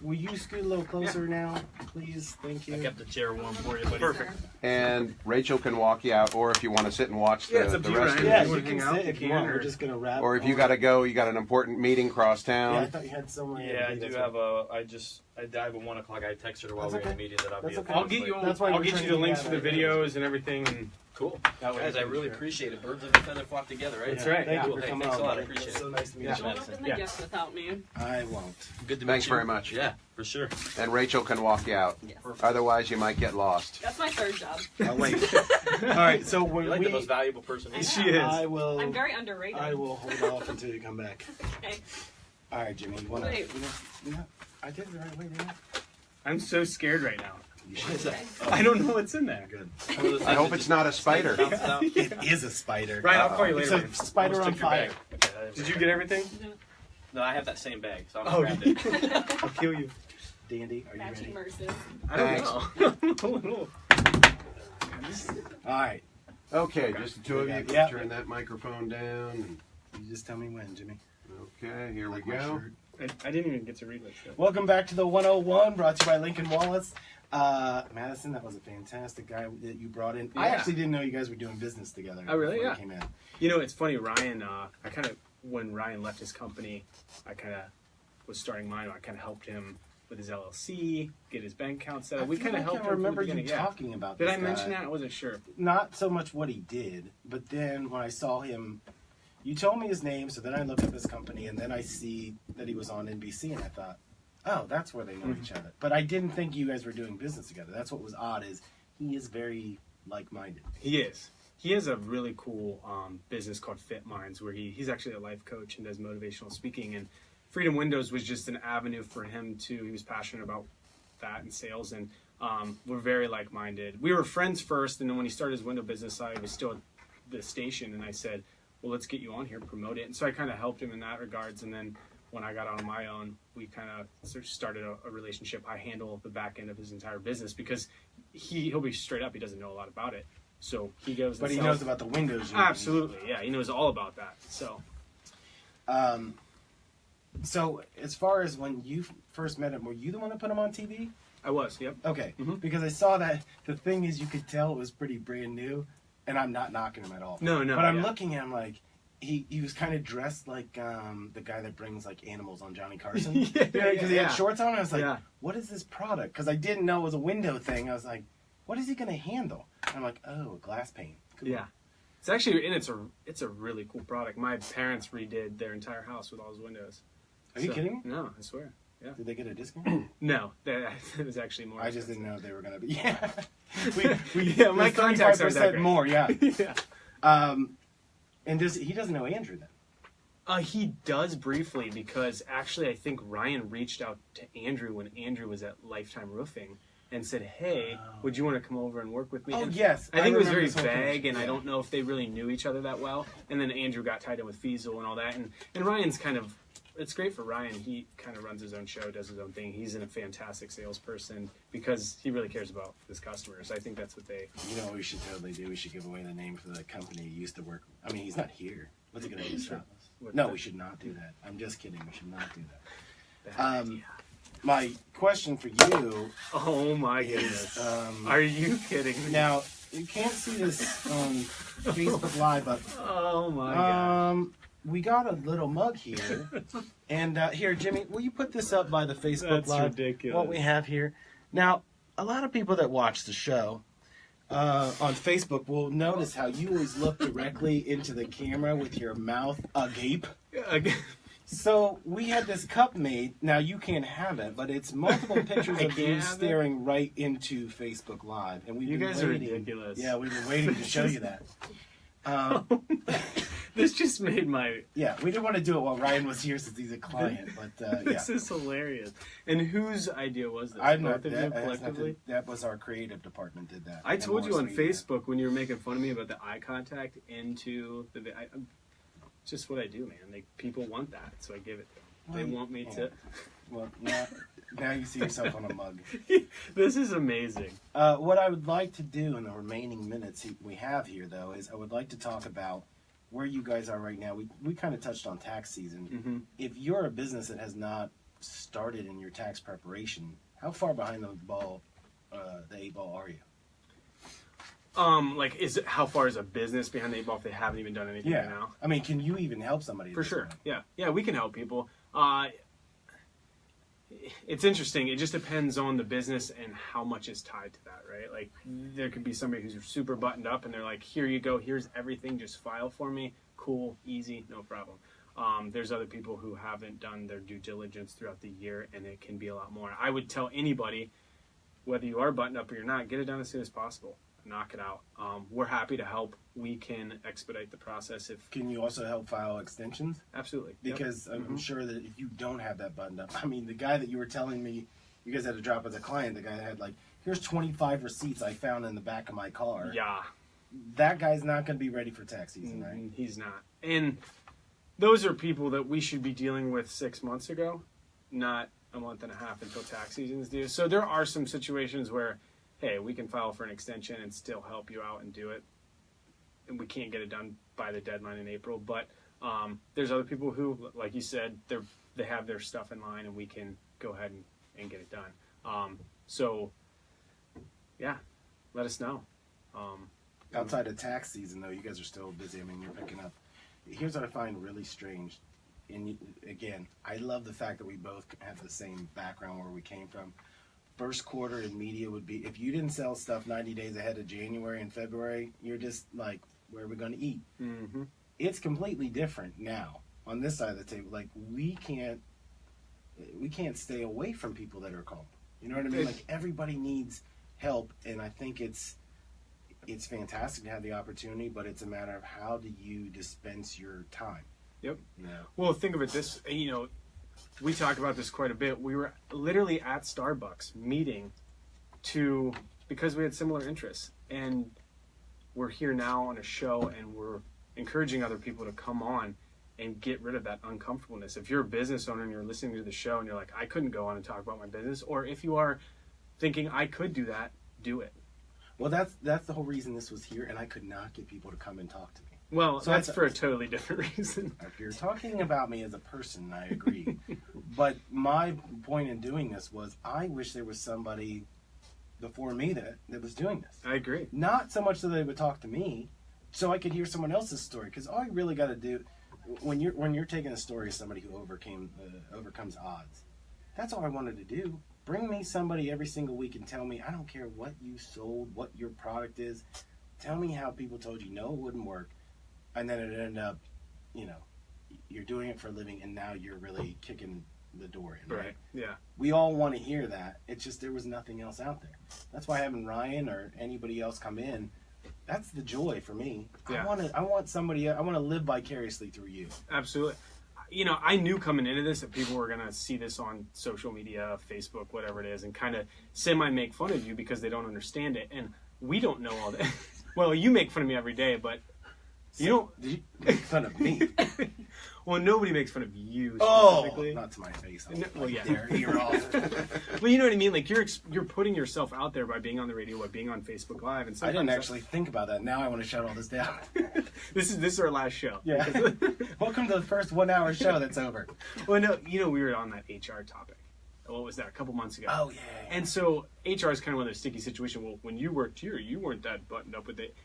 Will you scoot a little closer now, please? Thank you. I kept the chair warm for you, buddy. Perfect. And Rachel can walk you out, or if you want to sit and watch the, Yeah, it's up the to you, rest of Ryan. Yeah, it. You you wanna can hang out? sit if You you want. can, We're or- just going to wrap. Or if you got to go, you got an important meeting cross Yeah, I town. thought you had somewhere. Yeah, I do have a. I dive at 1 o'clock. I texted her while That's we were in okay. the meeting that I'll That's be. okay. I'll get you. That's why I'll we're get trying you to the links get to the out of it. videos and everything. And Cool. that way Guys, I we can really share. appreciate it. Birds of a feather flock together, right? That's right. Thank Yeah. you for Hey, coming thanks on. a lot. I buddy. appreciate It's it. so nice to meet Yeah. you. Don't open the Yeah. gift without me. I won't. Good to Thanks meet you. very much. Yeah, for sure. And Rachel can walk you out. Yes. Otherwise, you might get lost. That's my third job. I'll wait. All right, so when You're like the most valuable person. I She know. is. I will. I'm very underrated. I will hold off until you come back. Okay. All right, Jimmy. You want Wait. to? I did it the right way, didn't I? I'm so scared right now. You What is that? I don't know what's in there. Good. One of those I things hope that it's just not a spider. bounces out. It is a spider. Ryan, I'll call you It's later. a man. spider on Almost took your fire. bag. Okay, that is Did right. you get everything? No, I have that same bag, so I'm Oh, gonna grab it. I'll kill you. Dandy, are you Matching ready? immersive. I don't Thanks. know. A little. All right. Okay, just the two of you. Yeah. Turn that microphone down. You just tell me when, Jimmy. Okay, here we Like my go. shirt. I didn't even get to read that shit. Welcome back to the 101, brought to you by Lincoln Wallace. Madison, that was a fantastic guy that you brought in. I Yeah. actually didn't know you guys were doing business together. Oh, really? before you Yeah. Came in. You know, it's funny. Ryan, I kind of when Ryan left his company, I kind of was starting mine. I kind of helped him with his LLC, get his bank account set up. I We feel kind of like helped I him from the remember you beginning. Yeah. talking about Did this I mention guy. that? I wasn't sure. Not so much what he did, but then when I saw him, you told me his name, so then I looked up his company, and then I see that he was on NBC, and I thought, oh, that's where they know each other. But I didn't think you guys were doing business together. That's what was odd, is he is very like-minded. He is. He has a really cool business called Fit Minds, where he's actually a life coach and does motivational speaking. And Freedom Windows was just an avenue for him to. He was passionate about that and sales, and we're very like-minded. We were friends first, and then when he started his window business, I was still at the station, and I said, well, let's get you on here, promote it. And so I kind of helped him in that regards. And then when I got on my own, we kind of started a relationship. I handle the back end of his entire business because he'll be straight up. He doesn't know a lot about it. So he goes and But he sells. knows about the windows. Absolutely. Yeah, he knows all about that. So So as far as when you first met him, were you the one that put him on TV? I was, yep. Okay, Mhm. because I saw that. The thing is, you could tell it was pretty brand new, and I'm not knocking him at all. No, But I'm yeah. looking at him like he was kind of dressed like the guy that brings like animals on Johnny Carson. Yeah, Because he yeah. had shorts on. And I was like, Yeah. what is this product? Because I didn't know it was a window thing. I was like, what is he going to handle? And I'm like, oh, glass pane. Cool. Yeah. It's actually, and it's a really cool product. My parents redid their entire house with all his windows. Are you kidding me? No, I swear. Yeah. Did they get a discount? No, that was actually more. I just didn't know they were going to be. Yeah. Yeah, my contacts aren't that great. more. Yeah. Yeah. And he doesn't know Andrew then. He does briefly because actually I think Ryan reached out to Andrew when Andrew was at Lifetime Roofing and said, hey, would you want to come over and work with me? Oh, And yes. I think it was remember very this whole vague, connection. and I don't know if they really knew each other that well. And then Andrew got tied in with Fiesel and all that. And Ryan's kind of, it's great for Ryan. He kind of runs his own show, does his own thing. He's a fantastic salesperson because he really cares about his customers. I think that's what they... You know what we should totally do? We should give away the name for the company he used to work. I mean, he's not here. What's he going to do? Stop us? What No, the- we should not do that. I'm just kidding. We should not do that. Bad idea. My question for you Oh my is, goodness. Are you kidding me? now, you can't see this on Facebook Live, but Oh my god. we got a little mug here. And here, Jimmy, will you put this up by the Facebook That's Live? ridiculous. What we have here. Now, a lot of people that watch the show on Facebook will notice how you always look directly into the camera with your mouth agape. So we had this cup made. Now you can't have it, but it's multiple pictures I of you can't have it? staring right into Facebook Live, and we've You been guys are waiting. ridiculous. Yeah, we've been waiting to show you that. This just made my... Yeah, we didn't want to do it while Ryan was here since he's a client, but yeah. This is hilarious. And whose idea was this? I'm not Both of you that, has collectively? nothing- that was our creative department did that. I And told you on Morris Media. Facebook when you were making fun of me about the eye contact into the... It's just what I do, man. People want that, so I give it to them. They Well, want me yeah. to... Well, now you see yourself on a mug. This is amazing. What I would like to do in the remaining minutes we have here, though, is I would like to talk about where you guys are right now. We kind of touched on tax season. Mm-hmm. If you're a business that has not started in your tax preparation, how far behind the ball, the 8 ball are you? How far is a business behind the 8 ball if they haven't even done anything right now? I mean, can you even help somebody? at For this sure. point? Yeah, we can help people. It's interesting. It just depends on the business and how much is tied to that, right? Like, there could be somebody who's super buttoned up and they're like, here you go, here's everything, just file for me. Cool, easy, no problem. There's other people who haven't done their due diligence throughout the year, and it can be a lot more. I would tell anybody, whether you are buttoned up or you're not, get it done as soon as possible. Knock it out. We're happy to help. We can expedite the process if... Can you also help file extensions? Absolutely. Yep. Because I'm sure that if you don't have that buttoned up, I mean, the guy that you were telling me you guys had to drop as a client, the guy that had like, here's 25 receipts I found in the back of my car. Yeah. That guy's not going to be ready for tax season, right? He's not. And those are people that we should be dealing with 6 months ago, not a month and a half until tax season's due. So there are some situations where, hey, we can file for an extension and still help you out and do it. And we can't get it done by the deadline in April. But there's other people who, like you said, they have their stuff in line and we can go ahead and get it done. So, yeah, let us know. Outside of tax season, though, you guys are still busy. I mean, you're picking up. Here's what I find really strange. again, I love the fact that we both have the same background where we came from. First quarter in media would be, if you didn't sell stuff 90 days ahead of January and February, you're just like, where are we going to eat? Mm-hmm. It's completely different now on this side of the table. Like, we can't stay away from people that are calm. You know what I mean? Like, everybody needs help, and I think it's fantastic to have the opportunity, but it's a matter of how do you dispense your time. Yep. You know? Well, think of it this, we talk about this quite a bit. We were literally at Starbucks meeting because we had similar interests, and we're here now on a show, and we're encouraging other people to come on and get rid of that uncomfortableness. If you're a business owner and you're listening to the show and you're like, I couldn't go on and talk about my business, or if you are thinking I could do that, do it. Well, that's the whole reason this was here, and I could not get people to come and talk to me. Well, So that's that's- for a totally different reason. If you're talking about me as a person, I agree. But my point in doing this was, I wish there was somebody before me that was doing this. I agree. Not so much so they would talk to me, so I could hear someone else's story. Because all you really got to do, when you're taking a story of somebody who overcomes odds, that's all I wanted to do. Bring me somebody every single week and tell me, I don't care what you sold, what your product is. Tell me how people told you no, it wouldn't work. And then it ended up, you're doing it for a living, and now you're really kicking the door in, right? Yeah. We all want to hear that. It's just there was nothing else out there. That's why having Ryan or anybody else come in, that's the joy for me. Yeah. I want to live vicariously through you. Absolutely. I knew coming into this that people were going to see this on social media, Facebook, whatever it is, and kind of semi-make fun of you because they don't understand it. And we don't know all that. Well, you make fun of me every day, but you don't. Did you make fun of me? Well, nobody makes fun of you Oh, specifically. not to my face. No, well, yeah. You're off. Well, you know what I mean? Like, you're putting yourself out there by being on the radio, by being on Facebook Live. And I sometimes didn't actually think about that. Now I want to shut all this down. This is our last show. Yeah. Welcome to the first 1 hour show that's over. Well, no, we were on that HR topic. What was that? A couple months ago. Oh, yeah. And so HR is kind of one of those sticky situations. Well, when you worked here, you weren't that buttoned up with it.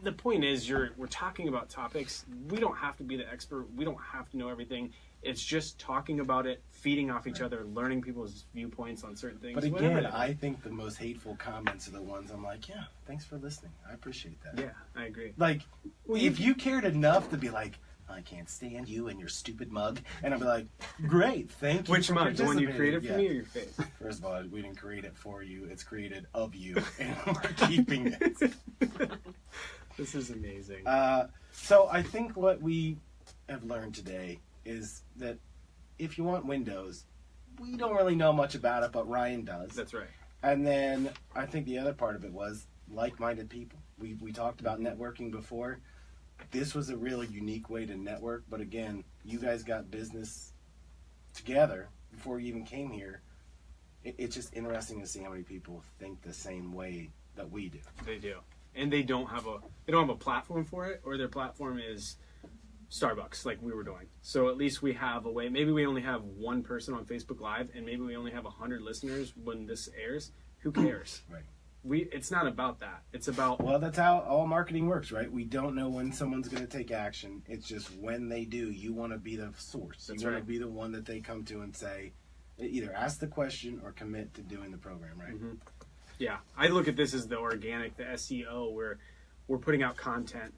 The point is, we're talking about topics. We don't have to be the expert. We don't have to know everything. It's just talking about it, feeding off each other, learning people's viewpoints on certain things. But whatever again, it is. I think the most hateful comments are the ones I'm like, yeah, thanks for listening. I appreciate that. Yeah, I agree. Like, Well, if you cared enough to be like, I can't stand you and your stupid mug, and I'd be like, great, thank you. Which for mug? The one you participating. created for Yeah. me or your face? First of all, we didn't create it for you. It's created of you, and we're keeping it. This is amazing. So I think what we have learned today is that if you want Windows, we don't really know much about it, but Ryan does. That's right. And then I think the other part of it was like-minded people. We talked about networking before. This was a really unique way to network, but again, you guys got business together before you even came here. It's just interesting to see how many people think the same way that we do. They do. And they don't have a platform for it, or their platform is Starbucks, like we were doing. So at least we have a way. Maybe we only have one person on Facebook Live, and maybe we only have 100 listeners when this airs. Who cares? Right. It's not about that. It's about Well, that's how all marketing works, right? We don't know when someone's going to take action. It's just when they do, you want to be the source. That's you want right. to be the one that they come to and say, either ask the question or commit to doing the program, right? Mhm. Yeah, I look at this as the organic, the SEO, where we're putting out content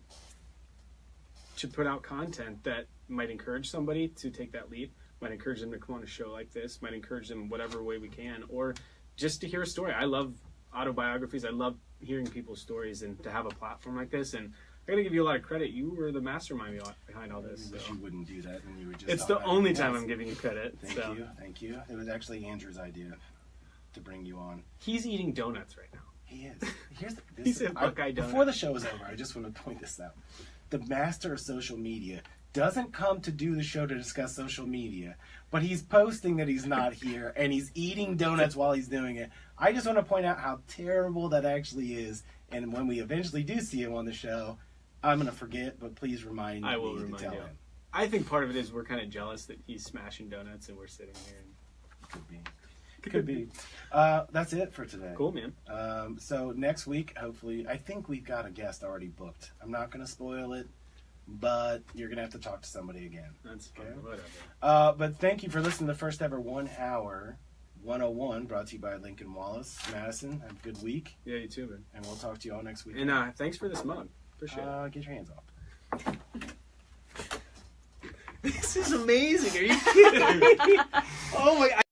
to put out content that might encourage somebody to take that leap, might encourage them to come on a show like this, might encourage them whatever way we can, or just to hear a story. I love autobiographies. I love hearing people's stories, and to have a platform like this. And I gotta give you a lot of credit. You were the mastermind behind all this. I wish So. you wouldn't do that, and you would just. It's the talk about only anything time else. I'm giving you credit. Thank you. It was actually Andrew's idea to bring you on. He's eating donuts right now. He is. Here's the. He said Buckeye donut. Before the show is over, I just want to point this out. The master of social media doesn't come to do the show to discuss social media, but he's posting that he's not here and he's eating donuts while he's doing it. I just want to point out how terrible that actually is. And when we eventually do see him on the show, I'm going to forget, but please remind me I will to remind tell you. him. I think part of it is we're kind of jealous that he's smashing donuts and we're sitting here. Could be. Could be. That's it for today. Cool, man. So next week, hopefully, I think we've got a guest already booked. I'm not going to spoil it, but you're gonna have to talk to somebody again. That's Okay. fine. Whatever. But thank you for listening to the first ever 1 hour 101 brought to you by Lincoln Wallace. Madison, have a good week, Yeah, you too, man. and we'll talk to you all next week. And thanks for this mug. Appreciate it. Get your hands off. This is amazing. Are you kidding me? Oh my!